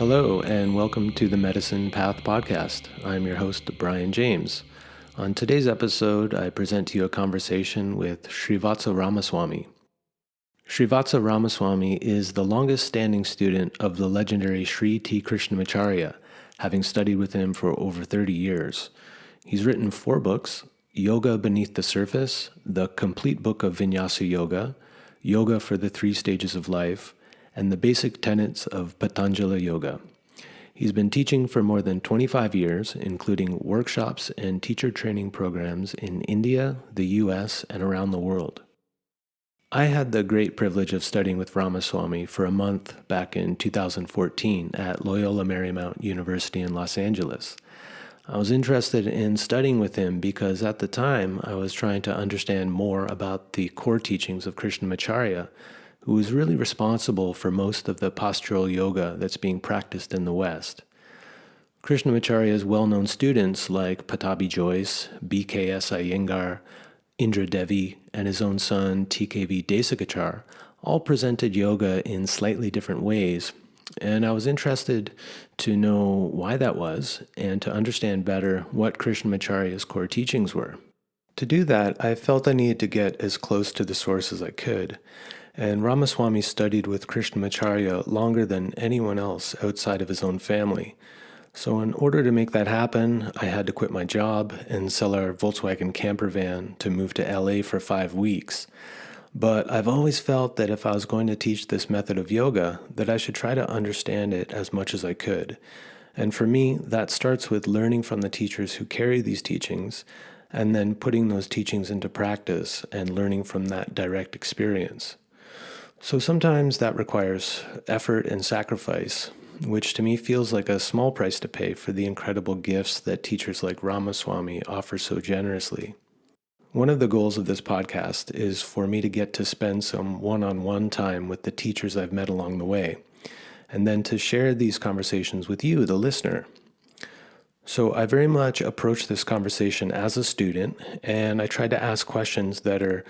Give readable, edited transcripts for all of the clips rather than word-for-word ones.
Hello, and welcome to the Medicine Path podcast. I'm your host, Brian James. On today's episode, I present to you a conversation with Srivatsa Ramaswami. Srivatsa Ramaswami is the longest standing student of the legendary Sri T Krishnamacharya, having studied with him for over 30 years. He's written 4 books: Yoga Beneath the Surface, The Complete Book of Vinyasa Yoga, Yoga for the 3 Stages of Life, and the Basic Tenets of Patanjali Yoga. He's been teaching for more than 25 years, including workshops and teacher training programs in India, the US, and around the world. I had the great privilege of studying with Ramaswamy for a month back in 2014 at Loyola Marymount University in Los Angeles. I was interested in studying with him because at the time I was trying to understand more about the core teachings of Krishnamacharya, who was really responsible for most of the postural yoga that's being practiced in the West. Krishnamacharya's well-known students like Pattabhi Jois, B.K.S. Iyengar, Indra Devi, and his own son T.K.V. Desikachar all presented yoga in slightly different ways, and I was interested to know why that was and to understand better what Krishnamacharya's core teachings were. To do that, I felt I needed to get as close to the source as I could, and Ramaswamy studied with Krishnamacharya longer than anyone else outside of his own family. So in order to make that happen, I had to quit my job and sell our Volkswagen camper van to move to LA for 5 weeks. But I've always felt that if I was going to teach this method of yoga, that I should try to understand it as much as I could. And for me, that starts with learning from the teachers who carry these teachings, and then putting those teachings into practice and learning from that direct experience. So sometimes that requires effort and sacrifice, which to me feels like a small price to pay for the incredible gifts that teachers like Ramaswamy offer so generously. One of the goals of this podcast is for me to get to spend some one-on-one time with the teachers I've met along the way, and then to share these conversations with you, the listener. So I very much approach this conversation as a student, and I try to ask questions that are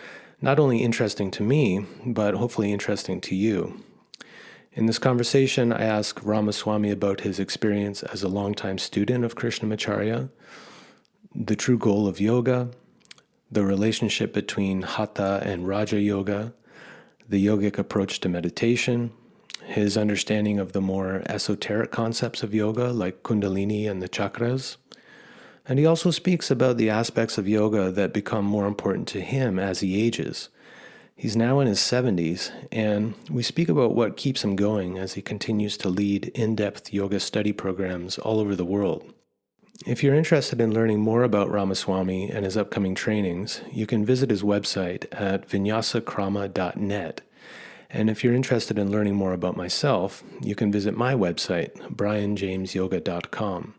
not only interesting to me, but hopefully interesting to you. In this conversation, I ask Ramaswamy about his experience as a longtime student of Krishnamacharya, the true goal of yoga, the relationship between Hatha and Raja Yoga, the yogic approach to meditation, his understanding of the more esoteric concepts of yoga like Kundalini and the chakras. And he also speaks about the aspects of yoga that become more important to him as he ages. He's now in his 70s, and we speak about what keeps him going as he continues to lead in-depth yoga study programs all over the world. If you're interested in learning more about Ramaswamy and his upcoming trainings, you can visit his website at vinyasakrama.net. And if you're interested in learning more about myself, you can visit my website, brianjamesyoga.com.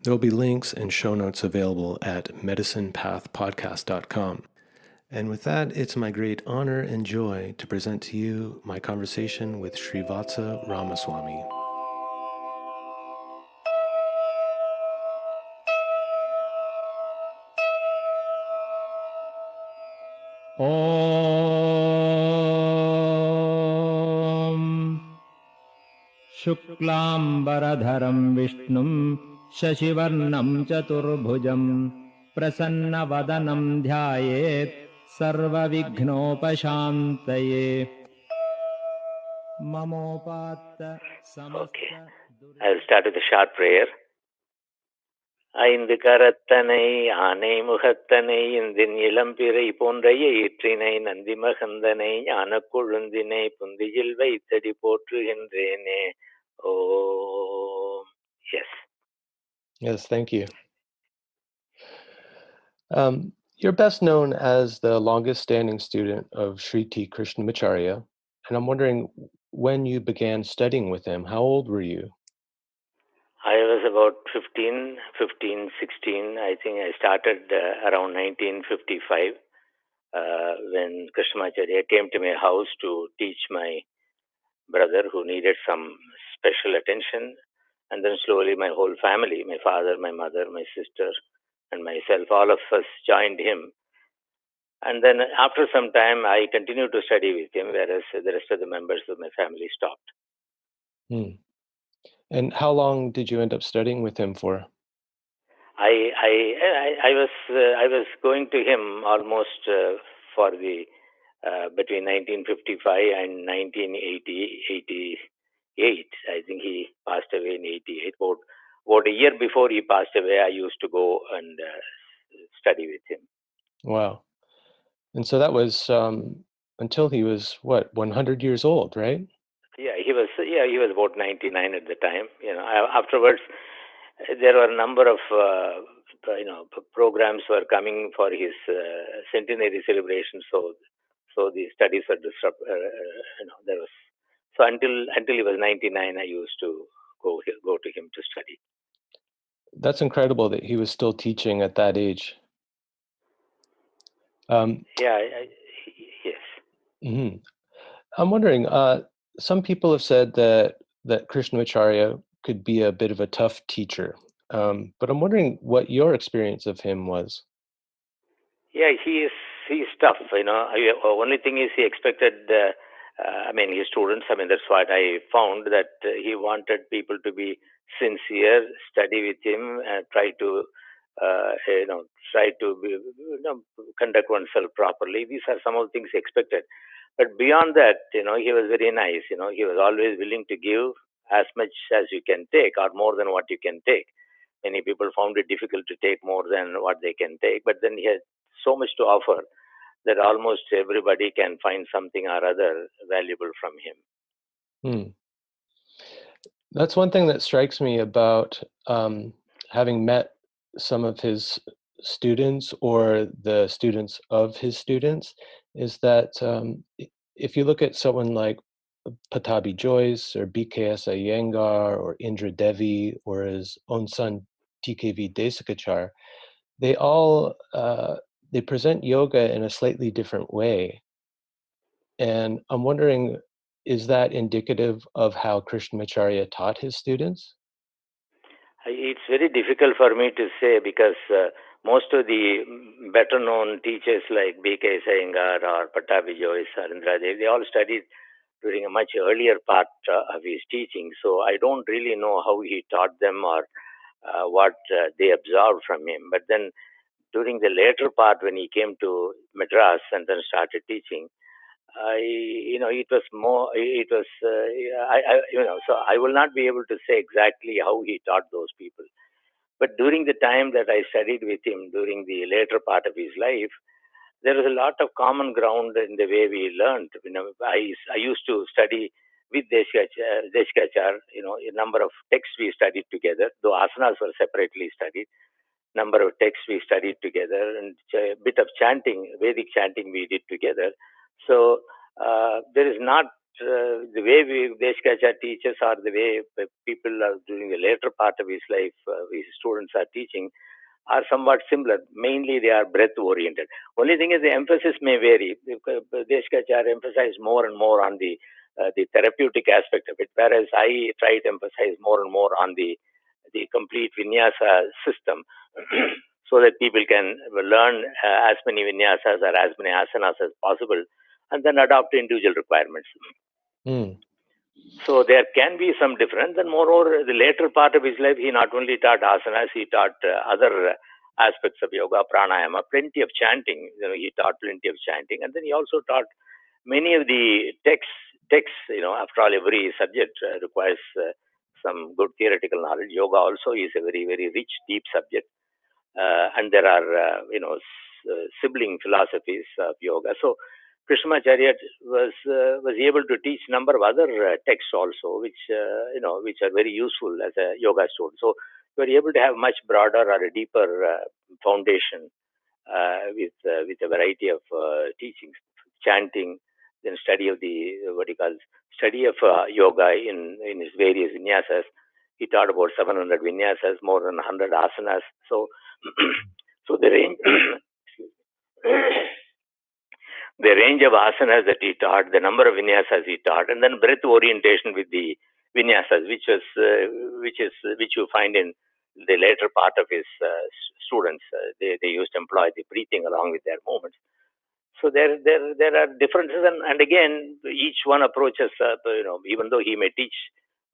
There will be links and show notes available at medicinepathpodcast.com. And with that, it's my great honor and joy to present to you my conversation with Srivatsa Ramaswamy. Om Shuklambaradharam Vishnum Shashivarnam Chaturbhujam Prasanna Dhyayet Sarva Vighnopashantaye Mamopata Okay. I'll start with a short prayer. ஐந்து கரத்தனை ஆனை முகத்தனை இந்தின் இளம்பிறை போன்றைய ஈற்றினை நந்தி மகந்தனை ஞான கொழுந்தினை புந்தியில் வைத்தடி போற்றுகின்றேனே. ஓம். Yes, thank you. You're best known as the longest standing student of Sri T Krishnamacharya, and I'm wondering when you began studying with him, how old were you? I was about 15, 16. I think I started around 1955 when Krishnamacharya came to my house to teach my brother who needed some special attention. And then slowly my whole family, my father, my mother, my sister, and myself, all of us joined him. And then after some time, I continued to study with him, whereas the rest of the members of my family stopped. And how long did you end up studying with him for? I was going to him almost for the between 1955 and 1988. I think he passed away in 88. About a year before he passed away, I used to go and study with him. Wow. And so that was until he was what, 100 years old, right? Yeah, he was about 99 at the time. Afterwards, there were a number of programs were coming for his centenary celebration. So the studies were disrupted. There was so until he was 99, I used to go to him to study. That's incredible that he was still teaching at that age. Yeah, yes. Mhm. I'm wondering, some people have said that Krishnamacharya could be a bit of a tough teacher, but I'm wondering what your experience of him was. Yeah, he's tough. Only thing is he expected. I mean, his students. I mean, that's what I found that he wanted people to be sincere, study with him, and try to, try to be, conduct oneself properly. These are some of the things he expected. But beyond that, he was very nice. He was always willing to give as much as you can take, or more than what you can take. Many people found it difficult to take more than what they can take, but then he had so much to offer that almost everybody can find something or other valuable from him. Hmm. That's one thing that strikes me about having met some of his students or the students of his students is that if you look at someone like Patabi Joyce or BKS Iyengar or Indra Devi or his own son TKV Desikachar, they all they present yoga in a slightly different way. And I'm wondering, is that indicative of how Krishnamacharya taught his students? It's very difficult for me to say because most of the better known teachers like B.K. Iyengar or Patabi Joyce or Indra, they all studied during a much earlier part of his teaching. So I don't really know how he taught them or what they absorbed from him. But then during the later part, when he came to Madras and then started teaching, it was more, it was, so I will not be able to say exactly how he taught those people. But during the time that I studied with him, during the later part of his life, there was a lot of common ground in the way we learned. I used to study with Deshkachar, a number of texts we studied together, though asanas were separately studied. Number of texts we studied together, and a bit of chanting, Vedic chanting we did together. So there is not the way Deshkachar teaches or the way people are during the later part of his life, his students are teaching, are somewhat similar. Mainly, they are breath oriented. Only thing is the emphasis may vary. Deshkachar emphasized more and more on the therapeutic aspect of it, whereas I try to emphasize more and more on the complete Vinyasa system, so that people can learn as many Vinyasas or as many asanas as possible, and then adopt individual requirements. Mm. So there can be some difference. And moreover, the later part of his life, he not only taught asanas, he taught other aspects of yoga, pranayama, plenty of chanting. He taught plenty of chanting, and then he also taught many of the texts. After all, every subject requires some good theoretical knowledge. Yoga also is a very, very rich, deep subject, and there are sibling philosophies of yoga. So Krishnamacharya was able to teach number of other texts also, which are very useful as a yoga student. So you are able to have much broader or a deeper foundation with a variety of teachings, chanting, then study of the what he calls study of yoga in his various vinyasas. He taught about 700 vinyasas, more than 100 asanas. So, so the range, the range of asanas that he taught, the number of vinyasas he taught, and then breath orientation with the vinyasas, which you find in the later part of his students. They used to employ the breathing along with their movements. So there are differences, and again, each one approaches. Even though he may teach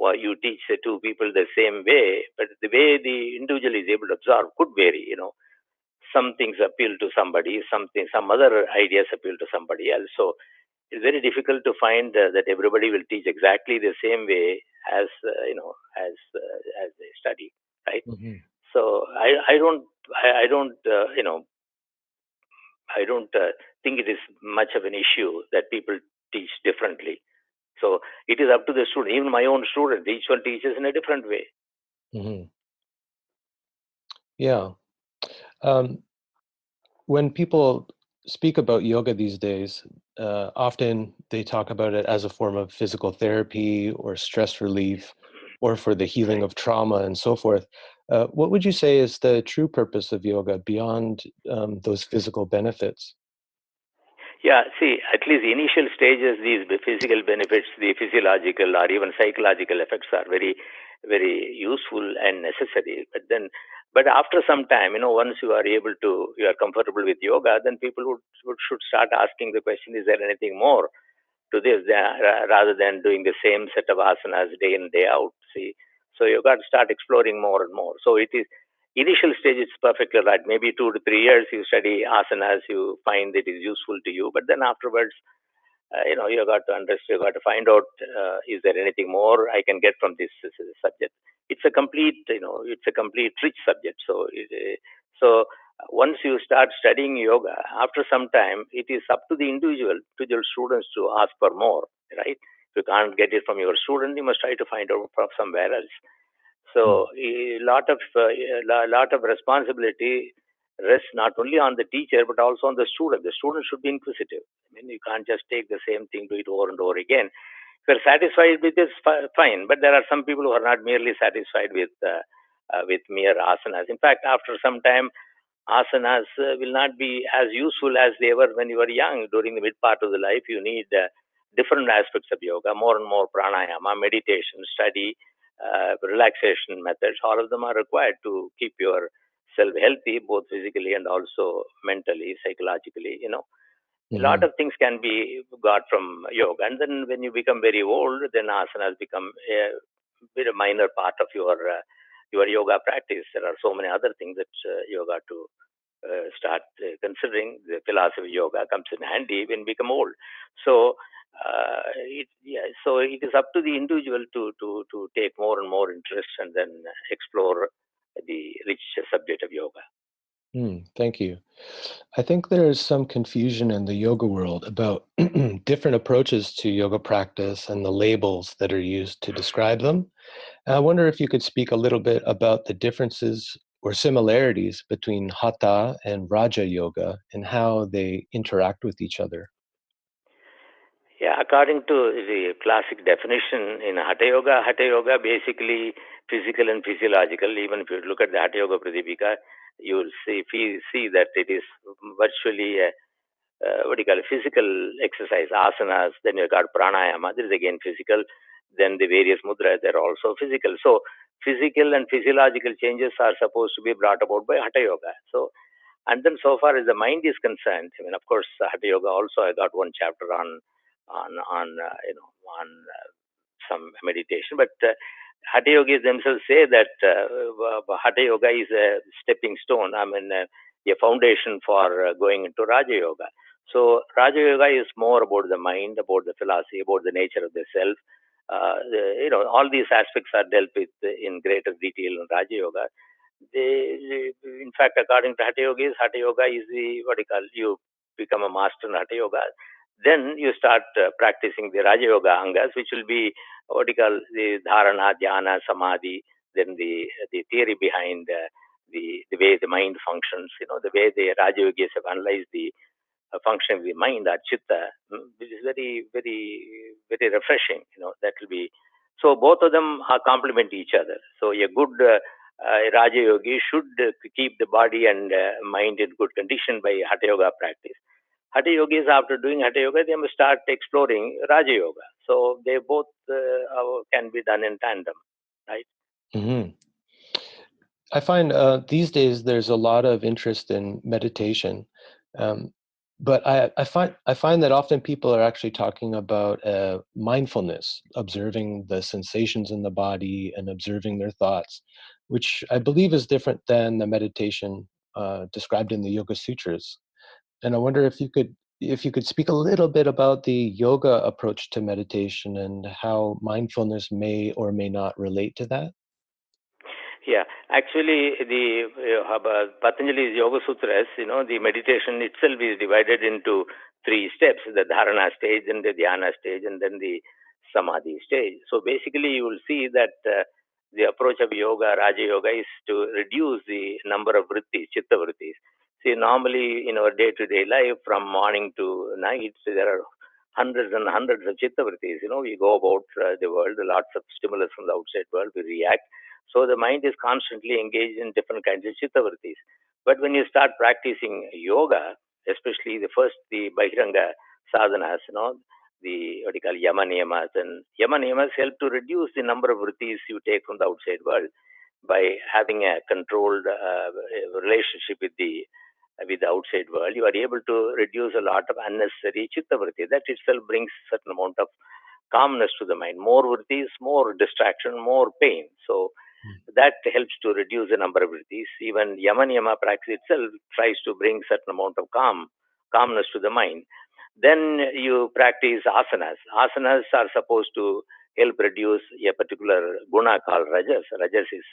or you teach the two people the same way, but the way the individual is able to absorb could vary. Some things appeal to somebody, some other ideas appeal to somebody else. So it's very difficult to find that everybody will teach exactly the same way as as they study, right? Mm-hmm. So I don't think it is much of an issue that people teach differently. So it is up to the student. Even my own student, each one teaches in a different way. Mm-hmm. Yeah. Um, when people speak about yoga these days, often they talk about it as a form of physical therapy or stress relief or for the healing Right. of trauma and so forth. What would you say is the true purpose of yoga beyond those physical benefits? Yeah, see, at least the initial stages, these physical benefits, the physiological or even psychological effects are very, very useful and necessary. But after some time, once you are comfortable with yoga, then people should start asking the question: is there anything more to this, rather than doing the same set of asanas day in day out? See, so you got to start exploring more and more. So it is initial stage, it's perfectly right. Maybe 2 to 3 years you study asanas, you find it is useful to you, but then afterwards, you got to understand, you got to find out, is there anything more I can get from this subject? It's a complete, it's a complete rich subject. So once you start studying yoga, after some time, it is up to the individual students to ask for more, right? If you can't get it from your student, you must try to find out from somewhere else. Mm. So a lot of responsibility rests not only on the teacher but also on the student. The student should be inquisitive. I mean, you can't just take the same thing, do it over and over again. If you're satisfied with this, fine. But there are some people who are not merely satisfied with mere asanas. In fact, after some time, asanas will not be as useful as they were when you were young. During the mid part of the life, you need different aspects of yoga, more and more pranayama, meditation, study, relaxation methods. All of them are required to keep yourself healthy, both physically and also mentally, psychologically. A lot Mm-hmm. of things can be got from yoga. And then when you become very old, then asanas become a very minor part of your yoga practice. There are so many other things that you got to start considering. The philosophy of yoga comes in handy when we become old. So so it is up to the individual to take more and more interest and then explore the rich subject of yoga. Thank you. I think there is some confusion in the yoga world about different approaches to yoga practice and the labels that are used to describe them. And I wonder if you could speak a little bit about the differences or similarities between Hatha and Raja Yoga and how they interact with each other. Yeah, according to the classic definition in Hatha Yoga basically physical and physiological. Even if you look at the Hatha Yoga Pradipika, you will see that it is virtually a what do you call it, physical exercise, asanas. Then you got pranayama, this is again physical. Then the various mudras, they're also physical. So physical and physiological changes are supposed to be brought about by Hatha Yoga. So, and then so far as the mind is concerned, I mean, of course, Hatha Yoga also, I got one chapter on some meditation, but Hatha Yogis themselves say that Hatha Yoga is a stepping stone. I mean, a foundation for going into Raja Yoga. So Raja Yoga is more about the mind, about the philosophy, about the nature of the self. All these aspects are dealt with in greater detail in Raja Yoga. In fact, according to Hatha Yoga is the what do you call, you become a master in Hatha Yoga. Then you start practicing the Raja Yoga angas, which will be what do you call the dharana, dhyana, samadhi. Then the theory behind the way the mind functions. The way the Raja Yogis have analyzed the function of the mind, or chitta, which is very, very, very refreshing. That will be. So both of them are complement each other. So a good Raja Yogi should keep the body and mind in good condition by Hatha Yoga practice. Hatha Yogis, after doing Hatha Yoga, they must start exploring Raja Yoga. So they both can be done in tandem, right? Hmm. I find these days there's a lot of interest in meditation. Um, But I find that often people are actually talking about mindfulness, observing the sensations in the body and observing their thoughts, which I believe is different than the meditation described in the Yoga Sutras. And I wonder if you could speak a little bit about the yoga approach to meditation and how mindfulness may or may not relate to that. Yeah, actually, the Patanjali's Yoga Sutras, the meditation itself is divided into three steps: the dharana stage, and the dhyana stage, and then the samadhi stage. So basically, you will see that the approach of yoga, Raja Yoga, is to reduce the number of vrittis, chitta vrittis. See, normally in our day-to-day life, from morning to night, there are hundreds and hundreds of chitta vrittis. We go about the world, lots of stimulus from the outside world, we react, so the mind is constantly engaged in different kinds of chittavrittis. But when you start practicing yoga, especially the Bahiranga sadhanas, the what you call yama niyamas, and yama niyamas help to reduce the number of vrittis you take from the outside world by having a controlled relationship with the outside world. You are able to reduce a lot of unnecessary chitta vritti. That itself brings certain amount of calmness to the mind. More vrittis, more distraction, more pain. So that helps to reduce the number of vrittis. Even yama niyama practice itself tries to bring certain amount of calmness to the mind. Then you practice asanas. Asanas are supposed to help reduce a particular guna called rajas. Rajas is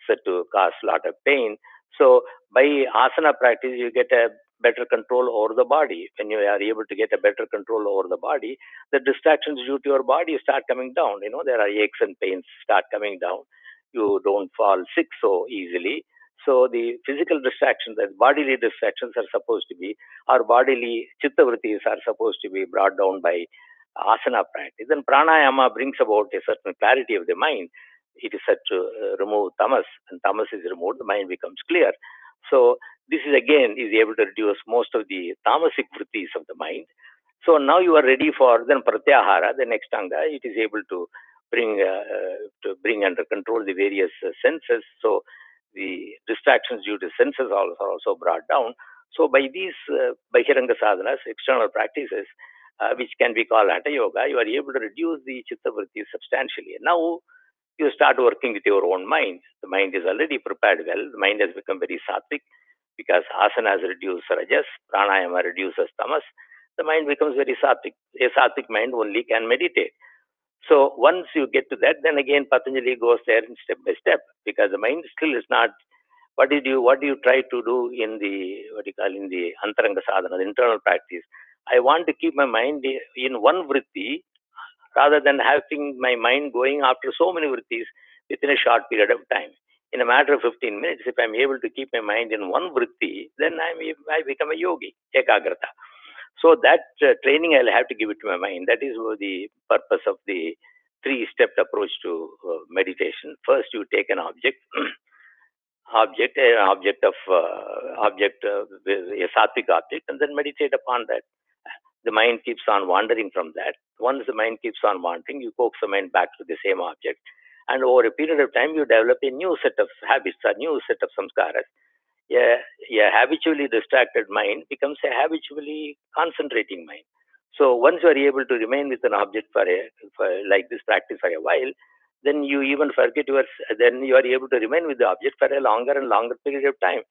said to cause a lot of pain. So by asana practice, you get a better control over the body. When you are able to get a better control over the body, the distractions due to your body start coming down. There are aches and pains start coming down. You don't fall sick so easily. So the physical distractions, the bodily distractions are supposed to be, our bodily chitta vrittis are supposed to be brought down by asana practice. Then pranayama brings about a certain clarity of the mind. It is said to remove tamas, and tamas is removed, the mind becomes clear. So this is again is able to reduce most of the tamasic vrittis of the mind. So now you are ready for then pratyahara, the next anga. It is able to bring under control the various senses. So the distractions due to senses are also brought down. So by these Bahiranga sadhanas, external practices, which can be called Hatha Yoga, you are able to reduce the chitta vritti substantially. Now you start working with your own mind. The mind is already prepared well. The mind has become very sattvic because asanas reduce rajas, pranayama reduces tamas. The mind becomes very sattvic. A sattvic mind only can meditate. So once you get to that, then again Patanjali goes there in step by step, because the mind still is not. What do you try to do in the in the antaranga sadhana, the internal practice? I want to keep my mind in one vritti rather than having my mind going after so many vrittis within a short period of time. In a matter of 15 minutes, if I'm able to keep my mind in one vritti, then I become a yogi, ekagrata. So that training I'll have to give it to my mind. That is the purpose of the three-stepped approach to meditation. First, you take an object, a sattvic object, and then meditate upon that. The mind keeps on wandering from that. Once the mind keeps on wandering, you coax the mind back to the same object, and over a period of time, you develop a new set of habits, a new set of samskaras. A habitually distracted mind becomes a habitually concentrating mind. So once you are able to remain with an object for like this practice for a while, then you even forget then you are able to remain with the object for a longer and longer period of time.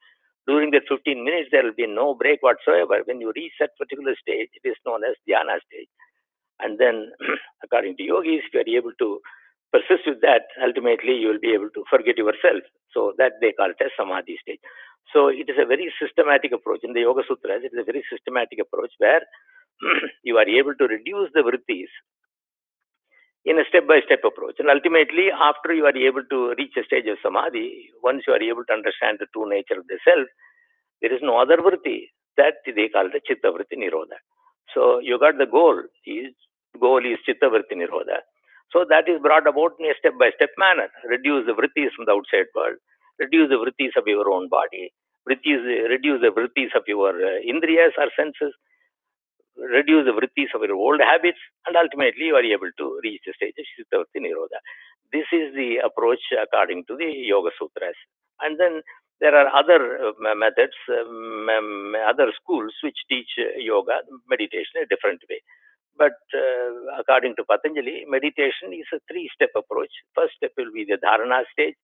During that 15 minutes, there will be no break whatsoever. When you reach that particular stage, it is known as dhyana stage. And then, according to yogis, if you are able to persist with that, ultimately you will be able to forget yourself. So that they call it as samadhi stage. So it is a very systematic approach. In the Yoga Sutras, it is a very systematic approach where you are able to reduce the vrittis in a step-by-step approach. And ultimately, after you are able to reach a stage of samadhi, once you are able to understand the true nature of the self, there is no other vritti. That they call the chitta vritti nirodha. So you got the goal. Goal is chitta vritti nirodha. So that is brought about in a step-by-step manner. Reduce the vrittis from the outside world. Reduce the vrittis of your own body. Reduce the vrittis of your indriyas or senses. Reduce the vrittis of your old habits, and ultimately you are able to reach the stage of chitta vritti nirodha. This is the approach according to the Yoga Sutras. And then There are other methods, other schools which teach yoga, meditation in a different way. But according to Patanjali, meditation is a three-step approach. First step will be the dharana stage,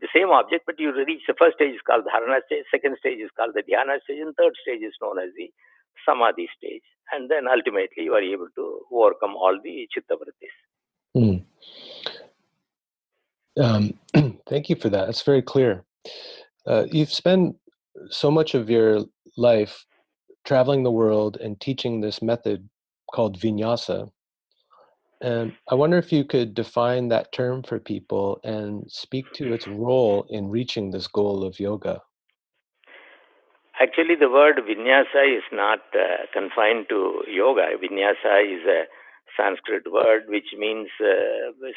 the same object, but you reach the first stage is called dharana stage, second stage is called the dhyana stage, and third stage is known as the samadhi stage. And then ultimately you are able to overcome all the chitta vrittis. Mm. Thank you for that. It's very clear. You've spent so much of your life traveling the world and teaching this method called Vinyasa. And I wonder if you could define that term for people and speak to its role in reaching this goal of yoga. Actually, the word vinyasa is not confined to yoga. Vinyasa is a Sanskrit word which means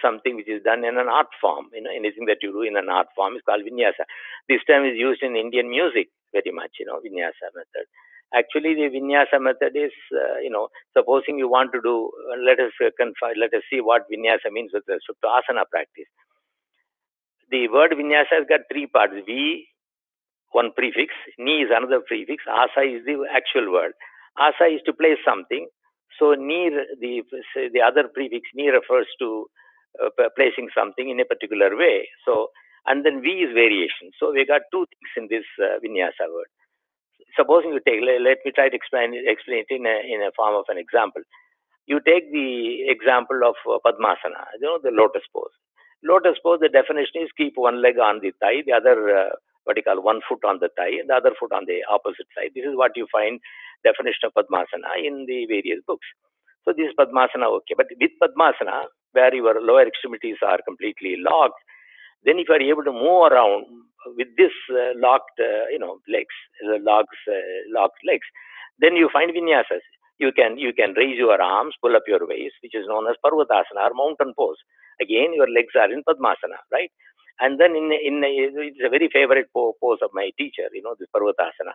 something which is done in an art form. You know, anything that you do in an art form is called vinyasa. This term is used in Indian music very much. Vinyasa method. Actually, the vinyasa method is, supposing you want to do. Let us let us see what vinyasa means with respect to asana practice. The word vinyasa has got three parts: V, one prefix, ni is another prefix, asa is the actual word. Asa is to place something. So ni, the other prefix ni refers to placing something in a particular way. So, and then V is variation. So we got two things in this vinyasa word. Supposing you take, let me try to explain it in a form of an example. You take the example of Padmasana, the lotus pose. Lotus pose, the definition is keep one leg on the thigh, the other, one foot on the thigh, and the other foot on the opposite side. This is what you find definition of Padmasana in the various books. So this is Padmasana, okay. But with Padmasana, where your lower extremities are completely locked, then if you are able to move around with this legs, locked legs, then you find vinyasas. You can raise your arms, pull up your waist, which is known as Parvatasana or mountain pose. Again, your legs are in Padmasana, right? And then it's a very favorite pose of my teacher, this Parvatasana.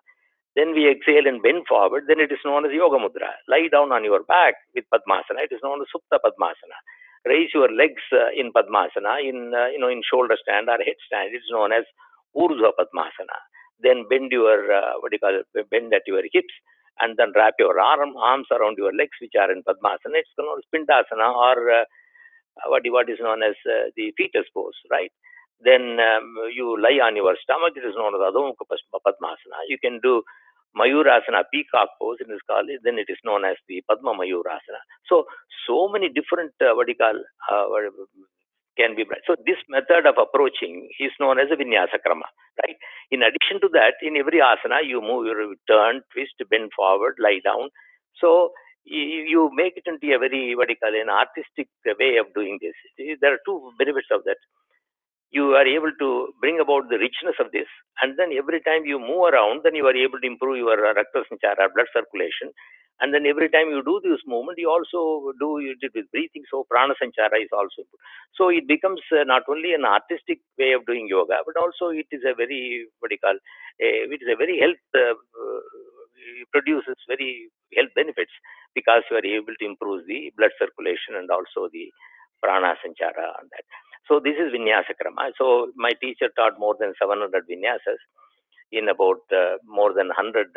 Then we exhale and bend forward. Then it is known as Yoga Mudra. Lie down on your back with Padmasana. It is known as Supta Padmasana. Raise your legs in Padmasana, in shoulder stand or head stand. It is known as Urdhva Padmasana. Then bend your bend at your hips, and then wrap your arms around your legs, which are in Padmasana. It's known as Pindasana, or what is known as the fetus pose, right? Then you lie on your stomach. It is known as Adho Mukha Padmasana. You can do Mayurasana, peacock pose, it is called. Then it is known as the Padma Mayurasana. So many different can be. So this method of approaching is known as a vinyasa krama, right? In addition to that, in every asana, you move, you turn, twist, bend forward, lie down. So you make it into a very an artistic way of doing this. There are two benefits of that. You are able to bring about the richness of this, and then every time you move around, then you are able to improve your rakta sanchara, blood circulation, and then every time you do this movement, you also do it with breathing, so prana sanchara is also good. So it becomes not only an artistic way of doing yoga, but also it is a very it is a very health produces very health benefits, because you are able to improve the blood circulation and also the prana sanchara on that. So this is Vinyasa Krama. So my teacher taught more than 700 Vinyasas in about more than 100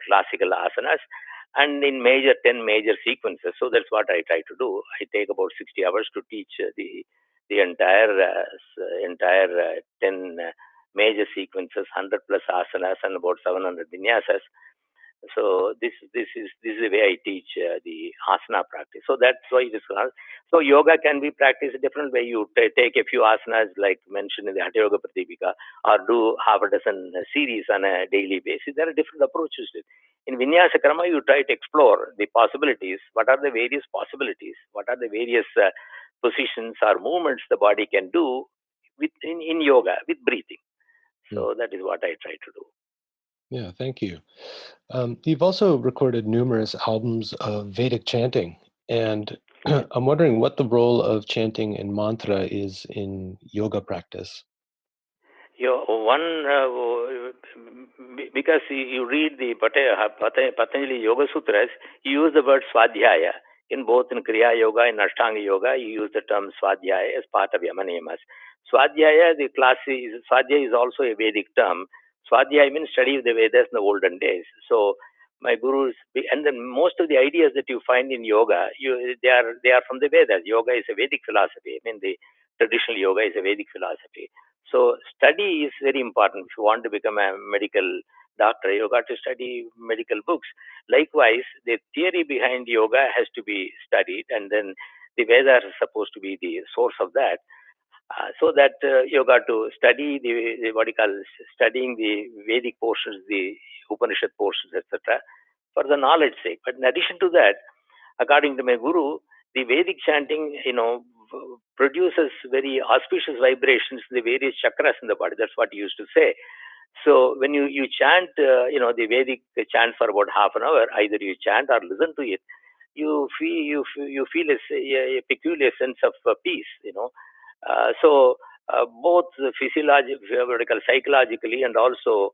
classical asanas, and in 10 major sequences. So that's what I try to do. I take about 60 hours to teach the entire 10 major sequences, 100 plus asanas, and about 700 Vinyasas. So this is the way I teach the asana practice. So that's why it is called. So yoga can be practiced a different way. You take a few asanas like mentioned in the Hatha Yoga Pratipika, or do half a dozen series on a daily basis. There are different approaches to it. In Vinyasa Krama, you try to explore the possibilities. What are the various possibilities? What are the various positions or movements the body can do in yoga with breathing? So that is what I try to do. Yeah, thank you. You've also recorded numerous albums of Vedic chanting, and I'm wondering what the role of chanting and mantra is in yoga practice. Because you read the Patanjali Yoga Sutras, you use the word Swadhyaya. In both in Kriya Yoga and Ashtanga Yoga, you use the term Swadhyaya as part of Yama Niyamas. Swadhyaya, the class is Swadhyaya is also a Vedic term. Swadhyaya means study of the Vedas in the olden days. So my gurus, and then most of the ideas that you find in yoga, they are from the Vedas. Yoga is a Vedic philosophy. I mean, the traditional yoga is a Vedic philosophy. So study is very important. If you want to become a medical doctor, you got to study medical books. Likewise, the theory behind yoga has to be studied, and then the Vedas are supposed to be the source of that. So that you got to study the what you call studying the Vedic portions, the Upanishad portions, etc., for the knowledge sake. But in addition to that, according to my guru, the Vedic chanting, produces very auspicious vibrations in the various chakras in the body. That's what he used to say. So when you chant, the Vedic chant for about half an hour, either you chant or listen to it, you feel a peculiar sense of peace. Both physiological, psychologically, and also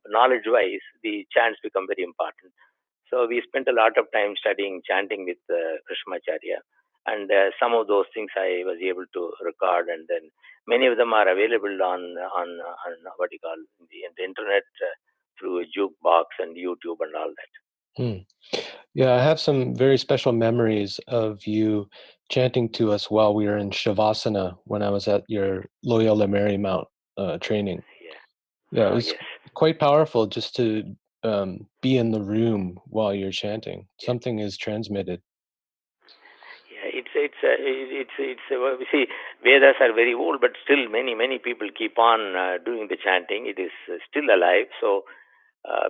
knowledge-wise, the chants become very important. So we spent a lot of time studying chanting with Krishnamacharya, and some of those things I was able to record, and then many of them are available on what you call the internet through jukebox and YouTube and all that. Yeah, I have some very special memories of you chanting to us while we were in Shavasana when I was at your Loyola Marymount training. Yeah. Yeah, it Oh was yes. quite powerful just to be in the room while you're chanting. Yeah. Something is transmitted. Yeah, we see Vedas are very old, but still many people keep on doing the chanting. It is still alive. So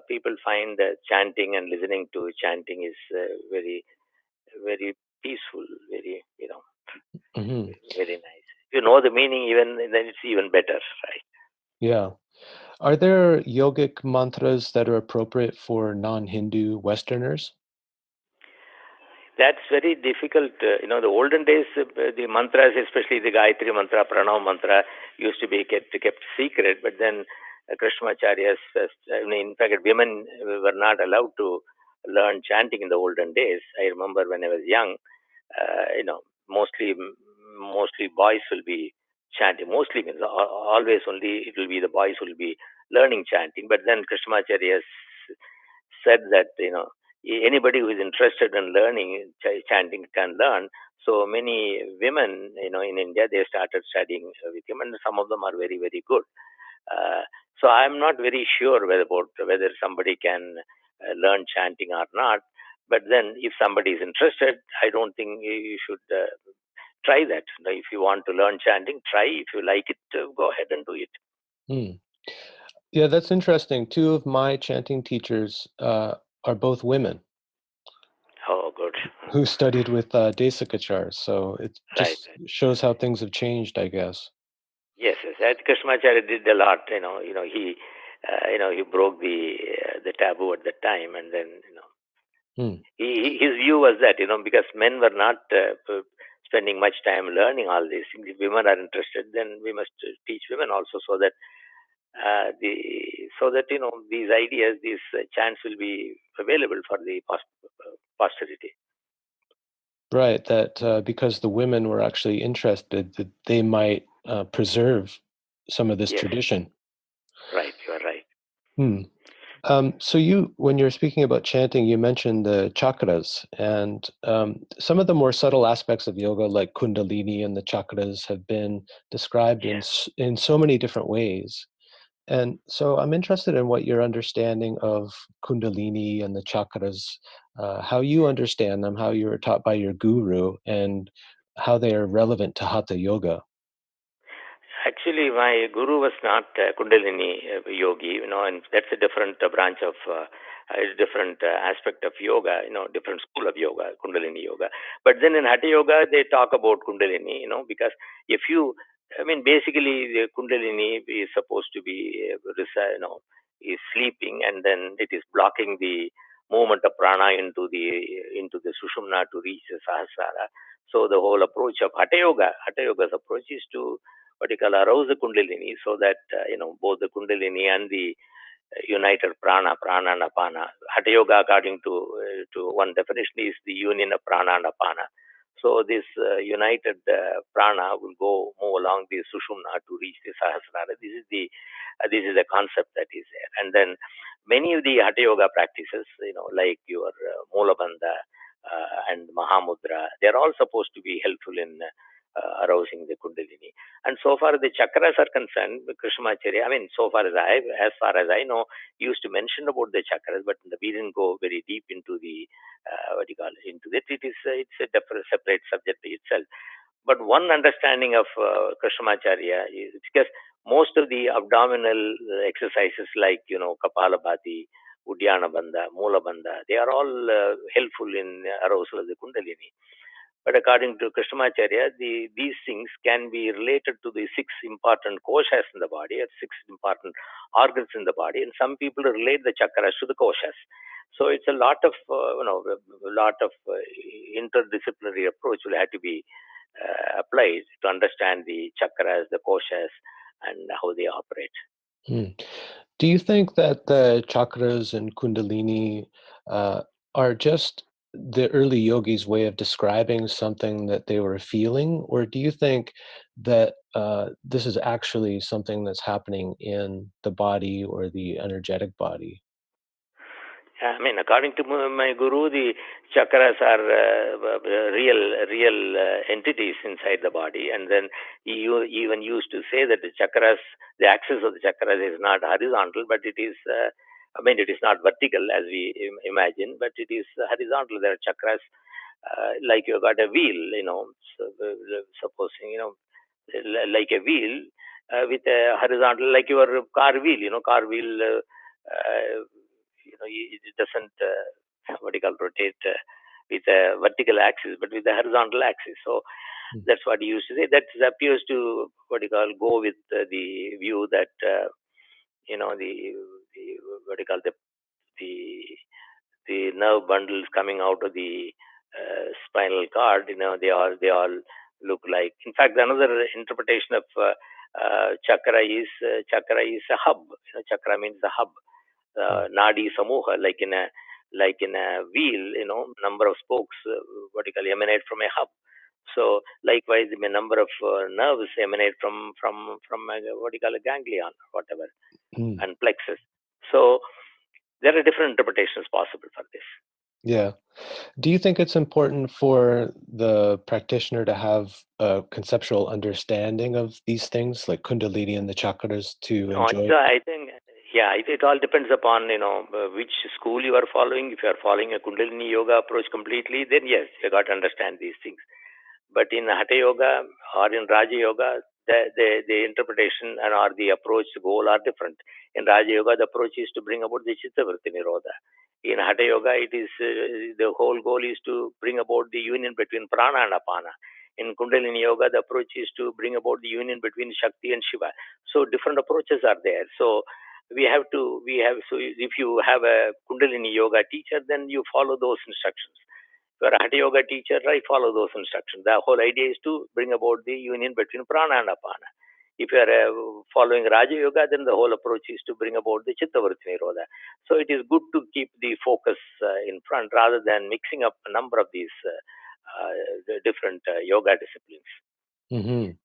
people find that chanting and listening to chanting is very peaceful, very Hmm. very nice. If you know the meaning, even then it's even better, right? Yeah. Are there yogic mantras that are appropriate for non-Hindu Westerners? That's very difficult. The olden days, the mantras, especially the Gayatri mantra, Pranav mantra, used to be kept secret. But then Krishnamacharya's, in fact, women were not allowed to learn chanting in the olden days. I remember when I was young, mostly boys will be chanting. Mostly means always only it will be the boys who will be learning chanting. But then Krishnamacharya said that anybody who is interested in learning chanting can learn. So many women, in India, they started studying with him, and some of them are very, very good. Uh, so I'm not very sure whether somebody can learn chanting or not. But then, if somebody is interested, I don't think you should try that. If you want to learn chanting, try. If you like it, go ahead and do it. Hmm. Yeah, that's interesting. Two of my chanting teachers are both women Oh, good. who studied with Desikachar, so it Right, just right. shows how things have changed, I guess. Yes, yes. That Krishnamacharya did a lot. He broke the taboo at that time, and then Hmm. his view was that because men were not spending much time learning all these things. If women are interested, then we must teach women also, so that these ideas, these chants will be available for the posterity. Right, that because the women were actually interested, that they might preserve some of this Yes, tradition. right. You are right. Hmm. So when you're speaking about chanting, you mentioned the chakras, and some of the more subtle aspects of yoga, like Kundalini and the chakras, have been described Yes. in so many different ways. And so I'm interested in what your understanding of Kundalini and the chakras, how you understand them, how you were taught by your guru, and how they are relevant to Hatha yoga. Actually, my guru was not Kundalini yogi, and that's a different branch of, a different aspect of yoga, different school of yoga, Kundalini yoga. But then in Hatha yoga, they talk about Kundalini, because if you, basically the Kundalini is supposed to be, is sleeping, and then it is blocking the movement of prana into the Sushumna to reach the Sahasrara. So the whole approach of Hatha yoga's approach is to what you call arouse the Kundalini, so that both the Kundalini and the united prana and apana. Hatha yoga, according to one definition, is the union of prana and apana. So this united prana will move along the sushumna to reach the sahasrara. This is the concept that is there. And then many of the Hatha Yoga practices, like your Mula Bandha and Mahamudra, they are all supposed to be helpful in arousing the Kundalini. And so far the chakras are concerned, Krishnamacharya, as far as I know, used to mention about the chakras, but we didn't go very deep into the into it. It's a separate subject by itself. But one understanding of Krishnamacharya is because most of the abdominal exercises like Kapalabhati, Uddiyana Bandha, Mula Bandha, they are all helpful in arousal of the Kundalini. But according to Krishnamacharya, these things can be related to the six important koshas in the body, or six important organs in the body, and some people relate the chakras to the koshas. So it's a lot of interdisciplinary approach will have to be applied to understand the chakras, the koshas, and how they operate. Do you think that the chakras and Kundalini are just the early yogis' way of describing something that they were feeling, or do you think that this is actually something that's happening in the body or the energetic body? According to my guru, the chakras are real entities inside the body, and then he even used to say that the chakras, the axis of the chakras is not horizontal, but it is. It is not vertical as we imagine, but it is horizontal. There are chakras like you got a wheel, supposing like a wheel with a horizontal, like your car wheel. Car wheel. It doesn't rotate with a vertical axis, but with a horizontal axis. So that's what he used to say. That appears to go with the view that the nerve bundles coming out of the spinal cord. They all look like. In fact, another interpretation of chakra is a hub. Chakra means a hub. Nadi samuha, like in a wheel, number of spokes emanate from a hub. So likewise, the number of nerves emanate from a ganglion or whatever, and plexus. So there are different interpretations possible for this. Yeah. Do you think it's important for the practitioner to have a conceptual understanding of these things, like Kundalini and the chakras, to enjoy it? I think, it all depends upon which school you are following. If you are following a Kundalini yoga approach completely, then yes, you got to understand these things. But in Hatha Yoga or in Raja Yoga, the interpretation and or the approach goal are different. In Raja Yoga, the approach is to bring about the Chitta Vritti Nirodha. In Hatha Yoga, it is the whole goal is to bring about the union between Prana and Apana. In Kundalini Yoga, the approach is to bring about the union between Shakti and Shiva. So different approaches are there. So so if you have a Kundalini Yoga teacher, then you follow those instructions. If you are a Hatha Yoga teacher, I follow those instructions. The whole idea is to bring about the union between Prana and Apana. If you are following Raja Yoga, then the whole approach is to bring about the Chitta Vritti Nirodha. So it is good to keep the focus in front rather than mixing up a number of these the different yoga disciplines.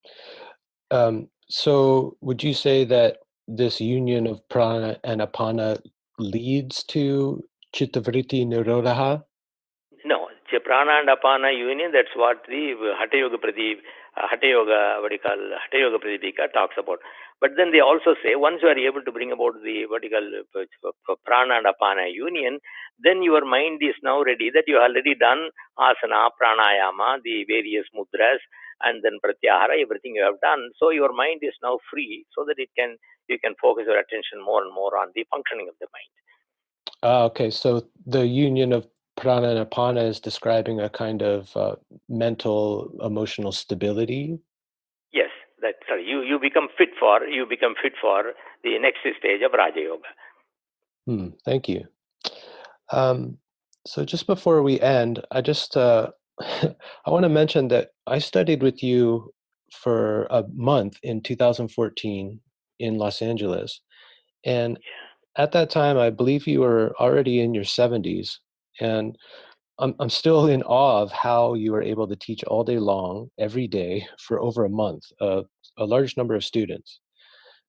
So would you say that this union of prana and apana leads to chittavritti nirodha? No, prana and apana union, that's what the Hatha Yoga Hatha Yoga Pradipika talks about. But then they also say once you are able to bring about the prana and apana union, then your mind is now ready that you already done asana, pranayama, the various mudras, and then pratyahara, everything you have done. So your mind is now free so that you can focus your attention more and more on the functioning of the mind. Okay, so the union of prana and apana is describing a kind of mental, emotional stability. Yes, you become fit for the next stage of Raja Yoga. Thank you. So just before we end, I just I want to mention that I studied with you for a month in 2014 in Los Angeles, and at that time, I believe you were already in your 70s, and I'm still in awe of how you were able to teach all day long, every day, for over a month, a large number of students.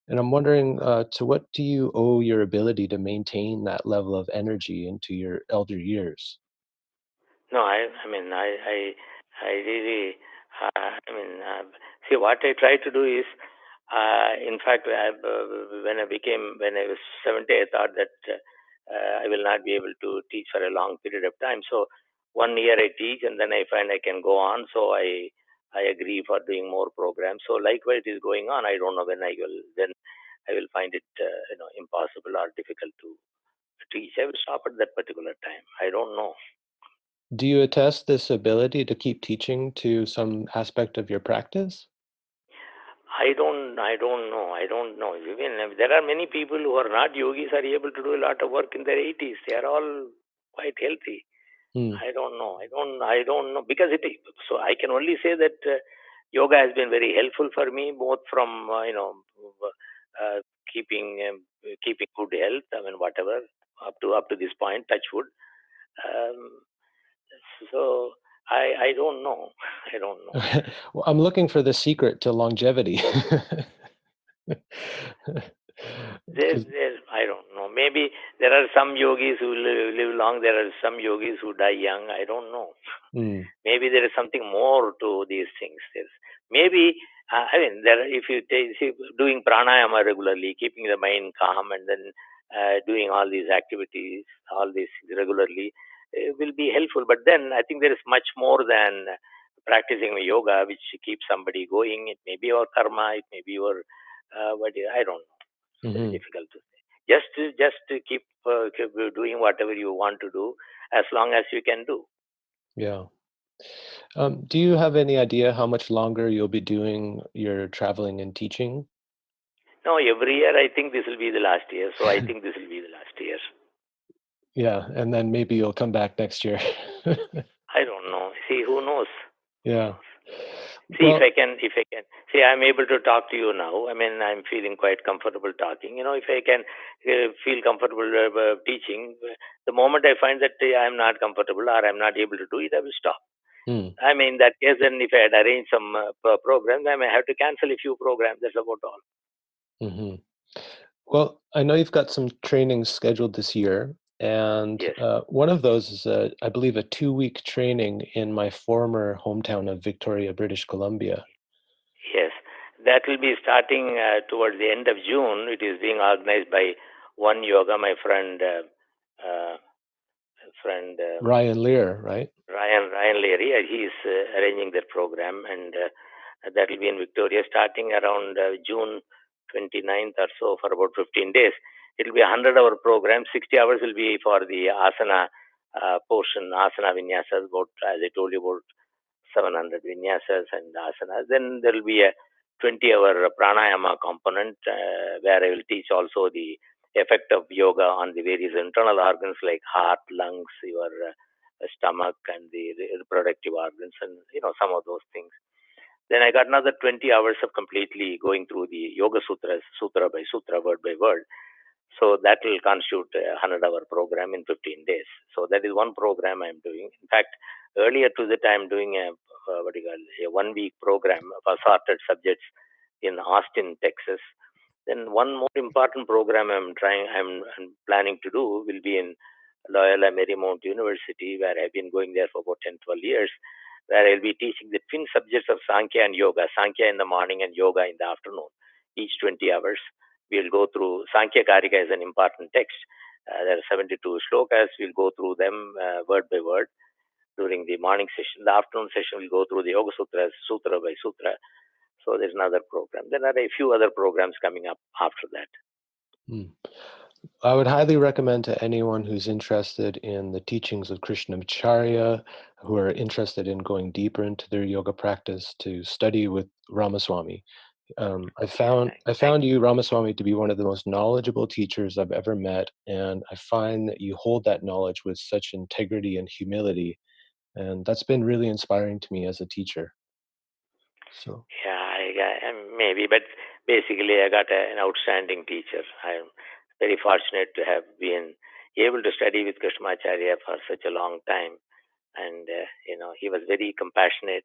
And I'm wondering, to what do you owe your ability to maintain that level of energy into your elder years? No, I really, see, what I try to do is, in fact, when I was 70, I thought that I will not be able to teach for a long period of time. So 1 year I teach, and then I find I can go on. So I agree for doing more programs. So likewise, it is going on. I don't know when I will find it, impossible or difficult to teach. I will stop at that particular time. I don't know. Do you attest this ability to keep teaching to some aspect of your practice? I don't know. Even there are many people who are not yogis are able to do a lot of work in their 80s. They are all quite healthy. Hmm. I don't know. I don't know because so I can only say that yoga has been very helpful for me, both from uh, keeping keeping good health. I mean, whatever up to this point, touch wood. Um, so I don't know. I don't know. Well, I'm looking for the secret to longevity. I don't know. Maybe there are some yogis who live long. There are some yogis who die young. I don't know. Mm, Maybe there is something more to these things. Maybe if you see, doing pranayama regularly, keeping the mind calm, and then doing all these activities, all these things regularly, will be helpful. But then I think there is much more than practicing yoga, which keeps somebody going. It may be your karma. It may be your I don't know. It's very mhm, difficult to say. Just to keep doing whatever you want to do, as long as you can do. yeah. Do you have any idea how much longer you'll be doing your traveling and teaching? No, every year I think this will be the last year. So I think this will be the last year. Yeah, and then maybe you'll come back next year. I don't know. See, who knows? Who Yeah. knows? See, Well, if I can, see, I'm able to talk to you now. I mean, I'm feeling quite comfortable talking. If I can feel comfortable teaching, the moment I find that I'm not comfortable or I'm not able to do it, I will stop. mm, I mean, in that case, then if I had arranged some programs, I may have to cancel a few programs. That's about all. mhm. Well, I know you've got some trainings scheduled this year, and Yes. one of those is, I believe, a 2-week training in my former hometown of Victoria, British Columbia. Yes, that will be starting towards the end of June. It is being organized by One Yoga, my uh, friend Ryan Lear, right? Ryan Leary. He is arranging that program, and that will be in Victoria starting around June 29th or so for about 15 days. It will be a 100-hour program. 60 hours will be for the asana portion, asana vinyasas. About as I told you about 700 vinyasas and asanas. Then there will be a 20-hour pranayama component where I will teach also the effect of yoga on the various internal organs like heart, lungs, your stomach, and the reproductive organs, and some of those things. Then I got another 20 hours of completely going through the Yoga Sutras, sutra by sutra, word by word. So that will constitute a 100-hour program in 15 days. So that is one program I'm doing. In fact, earlier to that, I'm doing a 1 week program of assorted subjects in Austin, Texas. Then one more important program I'm planning to do will be in Loyola Marymount University, where I've been going there for about 10, 12 years, where I'll be teaching the twin subjects of Sankhya and Yoga, Sankhya in the morning and Yoga in the afternoon, each 20 hours. We'll go through Sankhya Karika is an important text. There are 72 shlokas. We'll go through them word by word during the morning session. The afternoon session, we'll go through the Yoga Sutras, sutra by sutra. So there's another program. There are a few other programs coming up after that. Mm. I would highly recommend to anyone who's interested in the teachings of Krishnamacharya, who are interested in going deeper into their yoga practice, to study with Ramaswamy. I Thank found you, Ramaswamy, to be one of the most knowledgeable teachers I've ever met, and I find that you hold that knowledge with such integrity and humility, and that's been really inspiring to me as a teacher. So, Yeah, maybe, but basically, I got an outstanding teacher. I'm very fortunate to have been able to study with Krishnamacharya for such a long time. and he was very compassionate.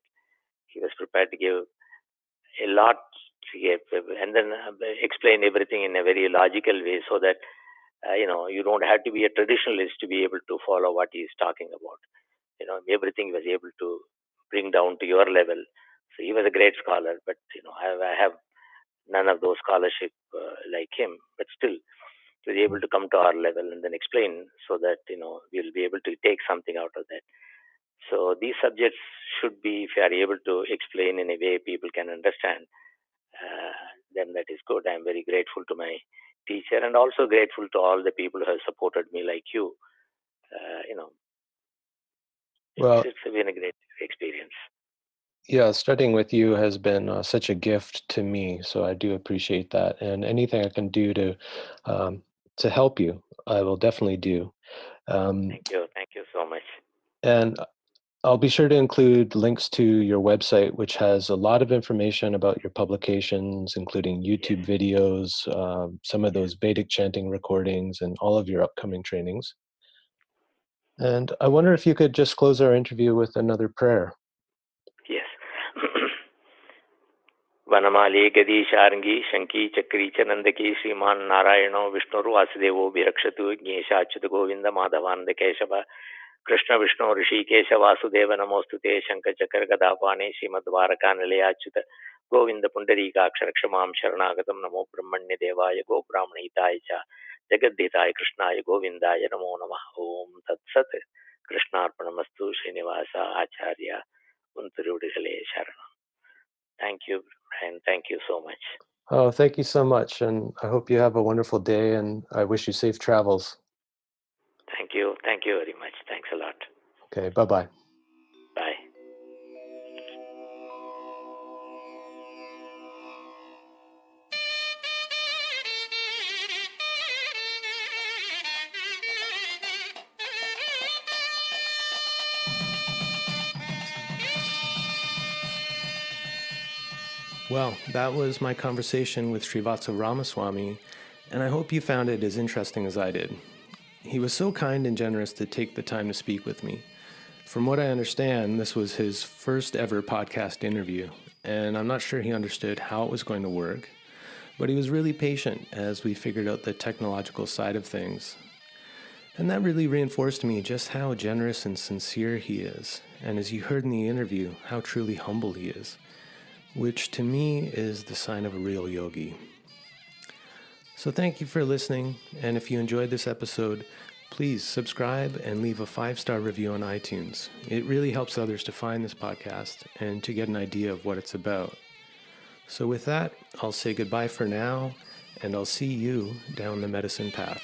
He was prepared to give a lot, and then explain everything in a very logical way, so that you don't have to be a traditionalist to be able to follow what he is talking about. Everything he was able to bring down to your level. So he was a great scholar, but I have none of those scholarship like him, but still he was able to come to our level and then explain, so that we'll be able to take something out of that. So these subjects should be, if you are able to explain in a way people can understand, then that is good. I'm very grateful to my teacher, and also grateful to all the people who have supported me, like you. Well, it's been a great experience. yeah, studying with you has been such a gift to me, so I do appreciate that. And anything I can do to help you, I will definitely do. Um, Thank you so much. and I'll be sure to include links to your website, which has a lot of information about your publications, including YouTube videos, some of those Vedic chanting recordings, and all of your upcoming trainings. And I wonder if you could just close our interview with another prayer. Yes. वनमाले गदी शार्ंगी शंकी चक्री च नंदकी श्रीमान नारायणो विष्णुर् वासुदेवो विरक्षतु ज्ञेशाच्युत गोविंद माधवानंद केशव कृष्ण विष्णु ऋषिकेश वासुदेव नमोस्तुते शंकर चक्र गदापाणे श्रीमद्वारका निलयाच्युत गोविंद पुंडरीकाक्षर क्षमां शरणागतम नमो ब्रह्मण्य देवाय गो ब्राह्मणहिताय च जगद्धिताय कृष्णाय गोविंदाय नमो नमः। ओम तत्सत्। कृष्णार्पणमस्तु। श्रीनिवास आचार्य उन्तुरुडिगले शरणम। Thank you, and thank you so much. Oh, thank you so much. And I hope you have a wonderful day, and I wish you safe travels. Thank you. Thank you very much. Thanks a lot. Okay, bye-bye. Bye. Well, that was my conversation with Srivatsa Ramaswami, and I hope you found it as interesting as I did. He was so kind and generous to take the time to speak with me. From what I understand, this was his first ever podcast interview, and I'm not sure he understood how it was going to work, but he was really patient as we figured out the technological side of things. And that really reinforced me just how generous and sincere he is, and as you heard in the interview, how truly humble he is, which to me is the sign of a real yogi. So thank you for listening, and if you enjoyed this episode, please subscribe and leave a 5-star review on iTunes. It really helps others to find this podcast and to get an idea of what it's about. So with that, I'll say goodbye for now, and I'll see you down the medicine path.